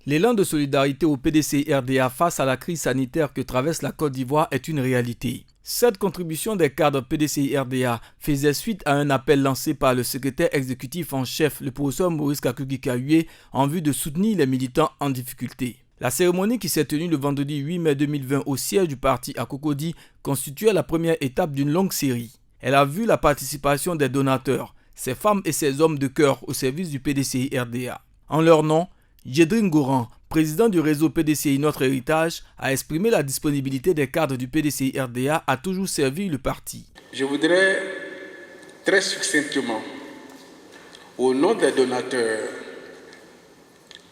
L'élan de solidarité au PDCI-RDA face à la crise sanitaire que traverse la Côte d'Ivoire est une réalité. Cette contribution des cadres PDCI-RDA faisait suite à un appel lancé par le secrétaire exécutif en chef, le professeur Maurice Kakou-Gikaoué, en vue de soutenir les militants en difficulté. La cérémonie qui s'est tenue le vendredi 8 mai 2020 au siège du parti à Cocody constituait la première étape d'une longue série. Elle a vu la participation des donateurs, ces femmes et ces hommes de cœur au service du PDCI-RDA. En leur nom, Jedrine Goran, président du réseau PDCI Notre Héritage, a exprimé la disponibilité des cadres du PDCI-RDA à toujours servir le parti. Je voudrais très succinctement, au nom des donateurs,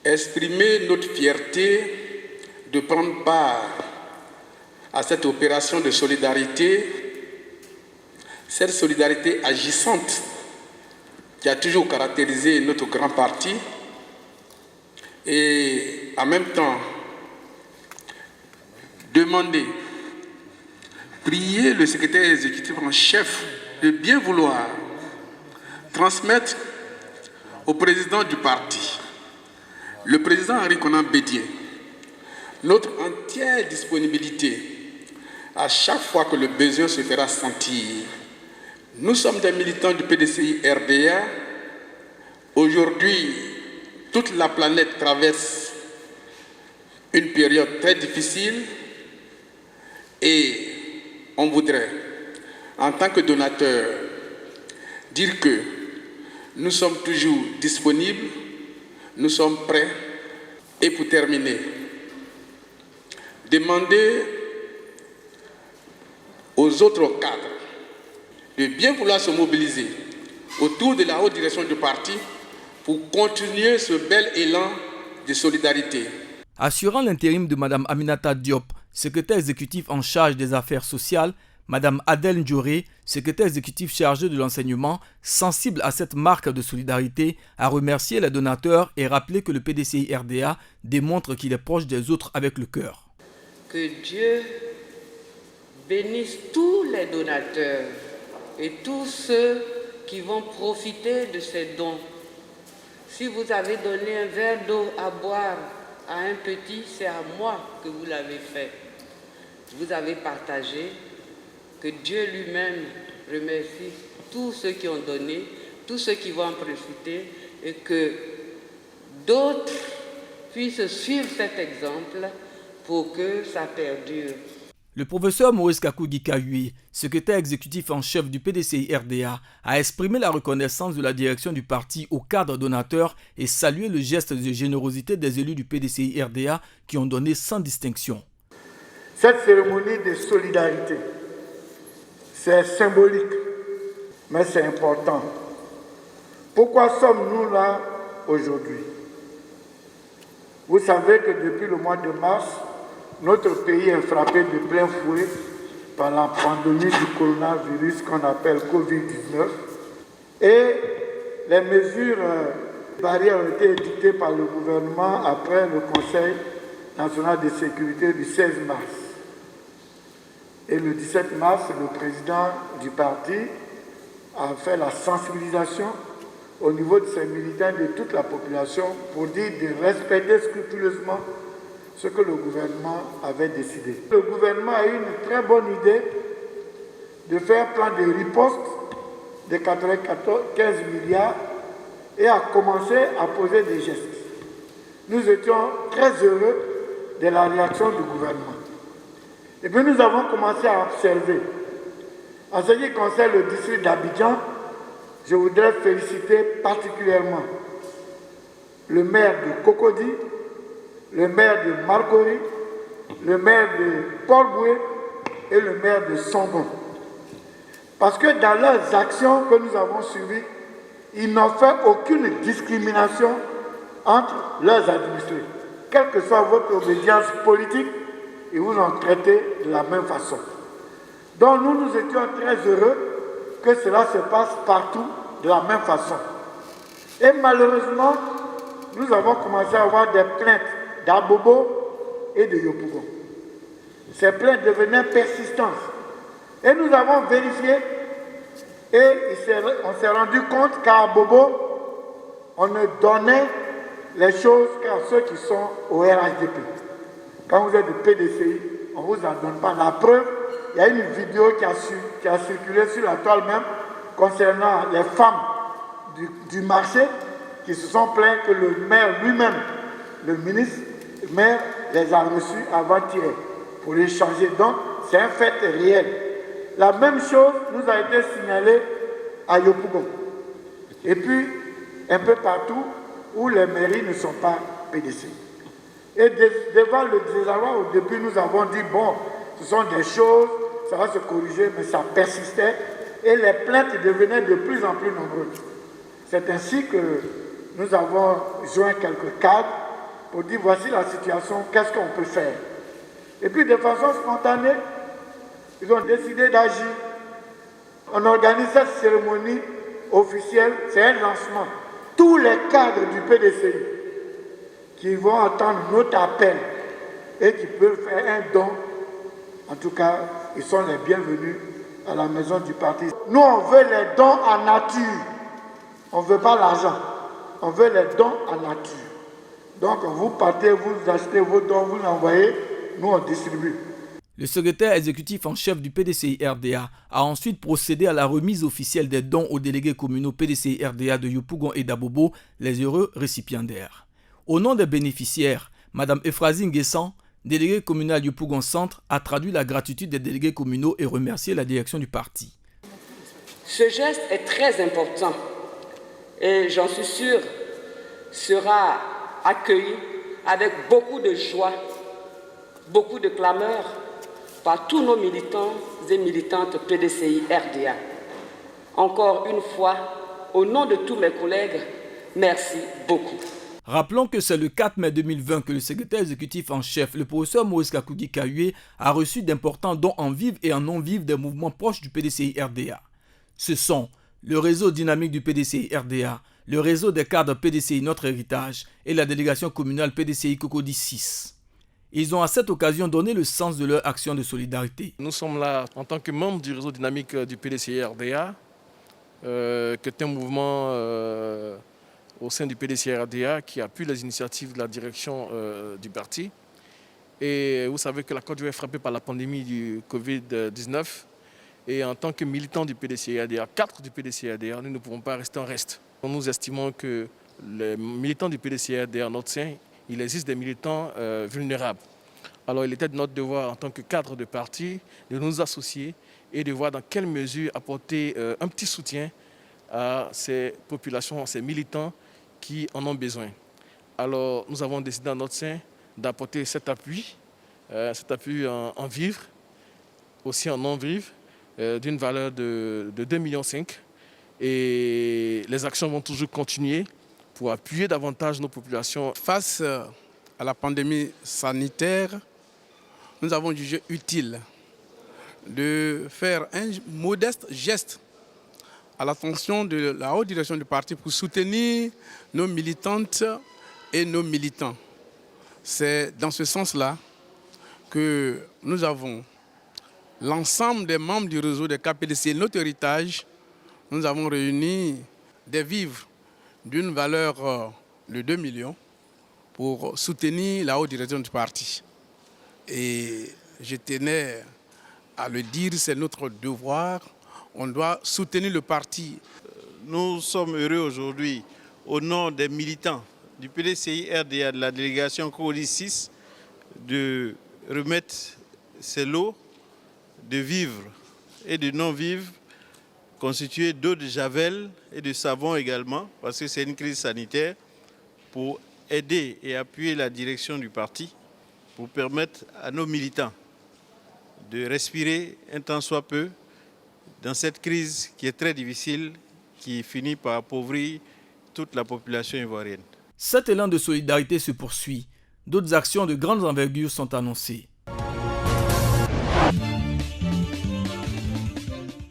exprimer notre fierté de prendre part à cette opération de solidarité, cette solidarité agissante qui a toujours caractérisé notre grand parti, et en même temps demander, prier le secrétaire exécutif en chef de bien vouloir transmettre au président du parti, le président Henri Konan Bédié, notre entière disponibilité à chaque fois que le besoin se fera sentir. Nous sommes des militants du PDCI-RDA. Aujourd'hui, toute la planète traverse une période très difficile et on voudrait, en tant que donateur, dire que nous sommes toujours disponibles, nous sommes prêts. Et pour terminer, demander aux autres cadres de bien vouloir se mobiliser autour de la haute direction du parti pour continuer ce bel élan de solidarité. Assurant l'intérim de Mme Aminata Diop, secrétaire exécutif en charge des affaires sociales, Mme Adèle Ndjoré, secrétaire exécutif chargé de l'enseignement, sensible à cette marque de solidarité, a remercié les donateurs et rappelé que le PDCI-RDA démontre qu'il est proche des autres avec le cœur. Que Dieu bénisse tous les donateurs et tous ceux qui vont profiter de ces dons. Si vous avez donné un verre d'eau à boire à un petit, c'est à moi que vous l'avez fait. Vous avez partagé. Que Dieu lui-même remercie tous ceux qui ont donné, tous ceux qui vont en profiter et que d'autres puissent suivre cet exemple pour que ça perdure. Le professeur Maurice Kakou-Gikaoué, secrétaire exécutif en chef du PDCI-RDA, a exprimé la reconnaissance de la direction du parti aux cadres donateurs et salué le geste de générosité des élus du PDCI-RDA qui ont donné sans distinction. Cette cérémonie de solidarité, c'est symbolique, mais c'est important. Pourquoi sommes-nous là aujourd'hui? Vous savez que depuis le mois de mars, notre pays est frappé de plein fouet par la pandémie du coronavirus qu'on appelle Covid-19 et les mesures barrières ont été édictées par le gouvernement après le Conseil national de sécurité du 16 mars. Et le 17 mars, le président du parti a fait la sensibilisation au niveau de ses militants et de toute la population pour dire de respecter scrupuleusement ce que le gouvernement avait décidé. Le gouvernement a eu une très bonne idée de faire un plan de riposte de 95 milliards et a commencé à poser des gestes. Nous étions très heureux de la réaction du gouvernement. Et puis nous avons commencé à observer. En ce qui concerne le district d'Abidjan, je voudrais féliciter particulièrement le maire de Cocody, le maire de Marcory, le maire de Port-Boué et le maire de Songon. Parce que dans leurs actions que nous avons suivies, ils n'ont fait aucune discrimination entre leurs administrés. Quelle que soit votre obédience politique, ils vous ont traité de la même façon. Donc nous étions très heureux que cela se passe partout de la même façon. Et malheureusement, nous avons commencé à avoir des plaintes d'Abobo et de Yopougon. Ces plaintes devenaient persistantes. Et nous avons vérifié et on s'est rendu compte qu'à Abobo, on ne donnait les choses qu'à ceux qui sont au RHDP. Quand vous êtes du PDCI, on ne vous en donne pas. La preuve, il y a une vidéo qui a circulé sur la toile même concernant les femmes du marché qui se sont plaints que le maire lui-même, le ministre, le maire les a reçus avant-hier pour les changer. Donc, c'est un fait réel. La même chose nous a été signalée à Yopougon. Et puis, un peu partout où les mairies ne sont pas PDCI. Et devant le désarroi, au début, nous avons dit, bon, ce sont des choses, ça va se corriger, mais ça persistait. Et les plaintes devenaient de plus en plus nombreuses. C'est ainsi que nous avons joint quelques cadres pour dire, voici la situation, qu'est-ce qu'on peut faire? Et puis, de façon spontanée, ils ont décidé d'agir. On organise cette cérémonie officielle, c'est un lancement. Tous les cadres du PDCI qui vont entendre notre appel et qui peuvent faire un don, en tout cas, ils sont les bienvenus à la maison du parti. Nous, on veut les dons en nature. On ne veut pas l'argent. On veut les dons en nature. Donc, vous partez, vous achetez vos dons, vous l'envoyez, nous, on distribue. Le secrétaire exécutif en chef du PDCI-RDA a ensuite procédé à la remise officielle des dons aux délégués communaux PDCI-RDA de Yopougon et d'Abobo, les heureux récipiendaires. Au nom des bénéficiaires, Mme Ephrasie Nguessan, déléguée communale Yopougon Centre, a traduit la gratitude des délégués communaux et remercié la direction du parti. Ce geste est très important et j'en suis sûr sera accueilli avec beaucoup de joie, beaucoup de clameurs par tous nos militants et militantes PDCI-RDA. Encore une fois, au nom de tous mes collègues, merci beaucoup. Rappelons que c'est le 4 mai 2020 que le secrétaire exécutif en chef, le professeur Maurice Kakougi Kayoué, a reçu d'importants dons en vivre et en non-vivre des mouvements proches du PDCI-RDA. Ce sont le réseau dynamique du PDCI-RDA, le réseau des cadres PDCI Notre Héritage et la délégation communale PDCI Cocody 6. Ils ont à cette occasion donné le sens de leur action de solidarité. Nous sommes là en tant que membres du réseau dynamique du PDCI-RDA, qui est un mouvement au sein du PDCI-RDA qui appuie les initiatives de la direction du parti. Et vous savez que la Côte d'Ivoire est frappée par la pandémie du Covid-19. Et en tant que militants du PDCI-RDA, cadres du PDCI-RDA, nous ne pouvons pas rester en reste. Nous estimons que les militants du PDCI-RDA, en notre sein, il existe des militants vulnérables. Alors il était de notre devoir en tant que cadre de parti de nous associer et de voir dans quelle mesure apporter un petit soutien à ces populations, à ces militants qui en ont besoin. Alors nous avons décidé en notre sein d'apporter cet appui en vivre, aussi en non-vivre, d'une valeur de 2,5 millions. Et les actions vont toujours continuer pour appuyer davantage nos populations. Face à la pandémie sanitaire, nous avons jugé utile de faire un modeste geste à l'attention de la haute direction du parti pour soutenir nos militantes et nos militants. C'est dans ce sens-là que nous avons l'ensemble des membres du réseau des KPDC Notre Héritage. Nous avons réuni des vivres d'une valeur de 2 millions pour soutenir la haute direction du parti. Et je tenais à le dire, c'est notre devoir. On doit soutenir le parti. Nous sommes heureux aujourd'hui, au nom des militants du PDCI-RDA de la délégation Cocody 6, de remettre ces lots de vivres et de non-vivres constitués d'eau de javel et de savon également, parce que c'est une crise sanitaire, pour aider et appuyer la direction du parti, pour permettre à nos militants de respirer un temps soit peu dans cette crise qui est très difficile, qui finit par appauvrir toute la population ivoirienne. Cet élan de solidarité se poursuit. D'autres actions de grande envergure sont annoncées.